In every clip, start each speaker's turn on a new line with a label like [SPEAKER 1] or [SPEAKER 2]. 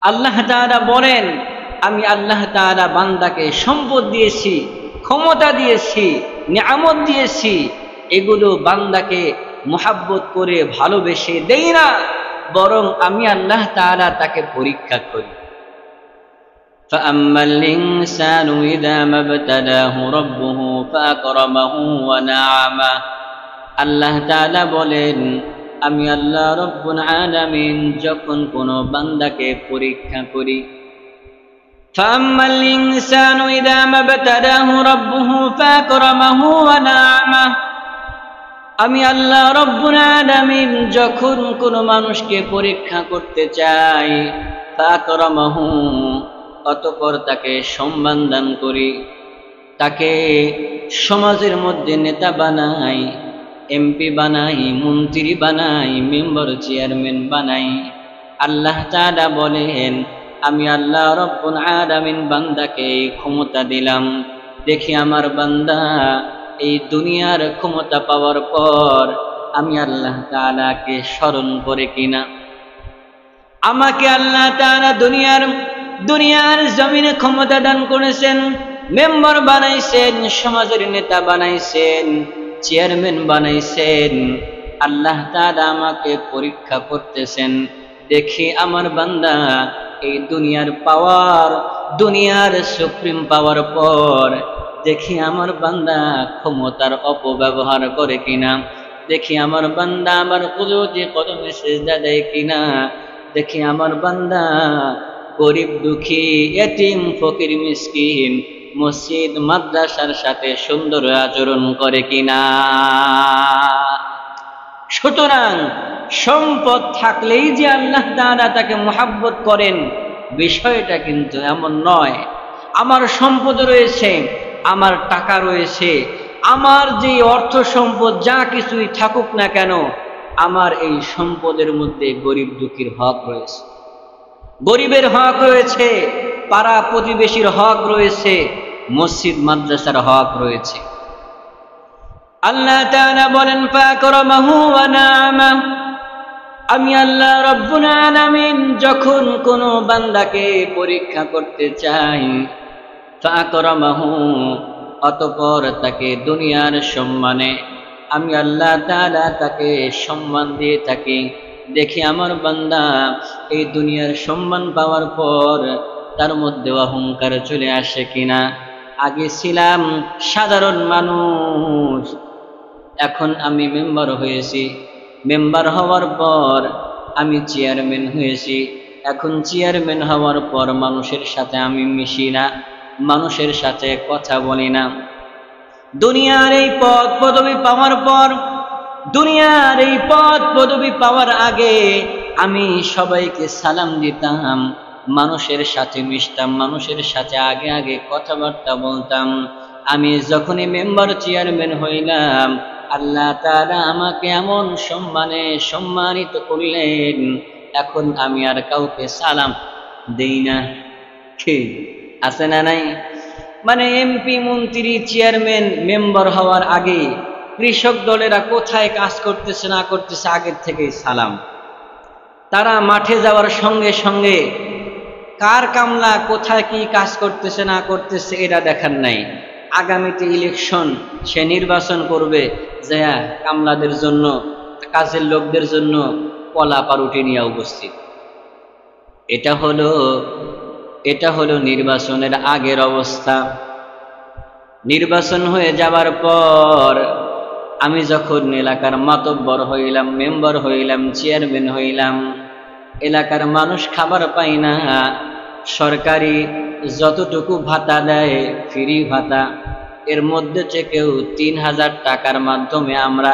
[SPEAKER 1] আল্লাহ তাআলা বলেন, আমি আল্লাহ তাআলা বান্দাকে সম্পদ দিয়েছি, ক্ষমতা দিয়েছি, নিয়ামত দিয়েছি, এগুলো বান্দাকে মুহাব্বত করে ভালোবেসে দেই না, বরং আমি আল্লাহ তাআলা তাকে পরীক্ষা করি। فأما الإنسان إذا ما ابتلاه ربه فأكرمه ونعمه আল্লাহ তাআলা বলেন, আমি আল্লাহ রব্বুল আলামিন যখন কোনো বান্দাকে পরীক্ষা করি, فأما الإنسان إذا ما ابتلاه ربه فأكرمه ونعمه আমি আল্লাহ রব্বুল আলামিন যখন কোনো মানুষকে পরীক্ষা করতে চাই, ফাকরামাহু অতঃপর তাকে সম্মান দান করি, তাকে সমাজের মধ্যে নেতা বানাই, এমপি বানাই, মন্ত্রী বানাই, মেম্বার চেয়ারম্যান বানাই। আল্লাহ তাআলা বলেন, আমি আল্লাহ রব্বুল আলামিন বান্দাকে ক্ষমতা দিলাম, দেখি আমার বান্দা এই দুনিয়ার ক্ষমতা পাওয়ার পর আমি আল্লাহ তাআলাকে স্মরণ করে কিনা। আমাকে আল্লাহ তাআলা দুনিয়ার জমিনে ক্ষমতা দান করেছেন, মেম্বার বানাইছেন, সমাজের নেতা বানাইছেন, চেয়ারম্যান বানাইছেন। আল্লাহ তাআলা আমাকে পরীক্ষা করতেছেন, দেখি আমার বান্দা এই দুনিয়ার পাওয়ার, দুনিয়ার সুপ্রিম পাওয়ার পর দেখি আমার বান্দা ক্ষমতার অপব্যবহার করে কিনা, দেখি আমার বান্দা আমার কুদরতি কদমে সিজদা দেয় কিনা, দেখি আমার বান্দা গরিব দুঃখী এতিম ফকির মিসকিন মসজিদ মাদ্রাসার সাথে সুন্দর আচরণ করে কিনা। সুতরাং সম্পদ থাকলেই যে আল্লাহ তাআলা তাকে মুহাব্বত করেন, বিষয়টা কিন্তু এমন নয়। আমার সম্পদ রয়েছে, আমার টাকা রয়েছে, আমার যে অর্থ সম্পদ যা কিছুই থাকুক না কেন, আমার এই সম্পদের মধ্যে গরিব দুঃখীর হক রয়েছে, গরিবের হক রয়েছে, পাড়া প্রতিবেশীর হক রয়েছে, মসজিদ মাদ্রাসার হক রয়েছে। আল্লাহ তাআলা বলেন, ফাকরামাহু ওয়া না'মাহ আমি আল্লাহ রব্বুল আলামিন যখন কোনো বান্দাকে পরীক্ষা করতে চাই, ফাকরামাহু অতঃপর তাকে দুনিয়ার সম্মানে আমি আল্লাহ তাআলা তাকে সম্মান দিয়ে থাকি। দেখি আমার বান্দা এই দুনিয়ার সম্মান পাওয়ার পর তার মধ্যে অহংকার চলে আসে কিনা। আগে ছিলাম সাধারণ মানুষ, এখন আমি মেম্বার হয়েছি, মেম্বার হওয়ার পর আমি চেয়ারম্যান হয়েছি, এখন চেয়ারম্যান হওয়ার পর মানুষের সাথে আমি মিশি না, মানুষের সাথে কথা বলি না। দুনিয়ার এই পদ পদবি পাওয়ার পর, দুনিয়ার এই পদ পদবি পাওয়ার আগে আমি সবাইকে সালাম দিতাম, মানুষের সাথে মিশতাম, মানুষের সাথে আগে আগে কথাবার্তা বলতাম। আমি যখনই মেম্বার চেয়ারম্যান হইলাম, আল্লাহ তাআলা আমাকে এমন সম্মানে সম্মানিত করলেন, এখন আমি আর কাউকে সালাম দেই না। কে আছে না নাই? মানে এমপি মন্ত্রী চেয়ারম্যান মেম্বার হওয়ার আগে কৃষক দলেরা কোথায় কাজ করতেছে না করতেছে আগের থেকেই সালাম। তারা মাঠে যাওয়ার সঙ্গে সঙ্গে কার কামলা কোথায় কি কাজ করতেছে না করতেছে এটা দেখার নাই। আগামীতে ইলেকশন, সে নির্বাচন করবে, যে কামলাদের জন্য, কাজের লোকদের জন্য কলা পাউরুটি নিয়ে উপস্থিত। এটা হলো নির্বাচনের আগের অবস্থা। নির্বাচন হয়ে যাবার পর আমি যখন এলাকার মাতব্বর হইলাম, মেম্বার হইলাম, চেয়ারম্যান হইলাম, এলাকার মানুষ খাবার পায় না, সরকারি যতটুকু ভাতা দেয় ফ্রি ভাতা, এর মধ্যে থেকেও 3000 টাকার মাধ্যমে আমরা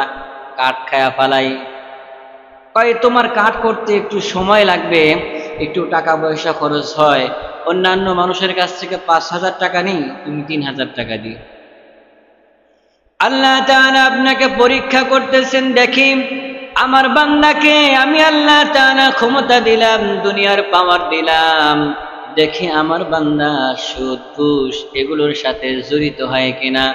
[SPEAKER 1] কাঠ খায়া ফালাই। কয় তোমার কাঠ করতে একটু সময় লাগবে, একটু টাকা পয়সা খরচ হয়, অন্যান্য মানুষের কাছ থেকে 5000 টাকা নেই, তুমি 3000 টাকা দিও। আল্লাহ তাআলা আপনাকে পরীক্ষা করতেছেন, দেখি আমার বান্দাকে আমি আল্লাহ তাআলা ক্ষমতা দিলাম, দুনিয়ার পাওয়ার দিলাম, দেখি আমার বান্দা সুদ ঘুষ এগুলোর সাথে জড়িত হয় কিনা।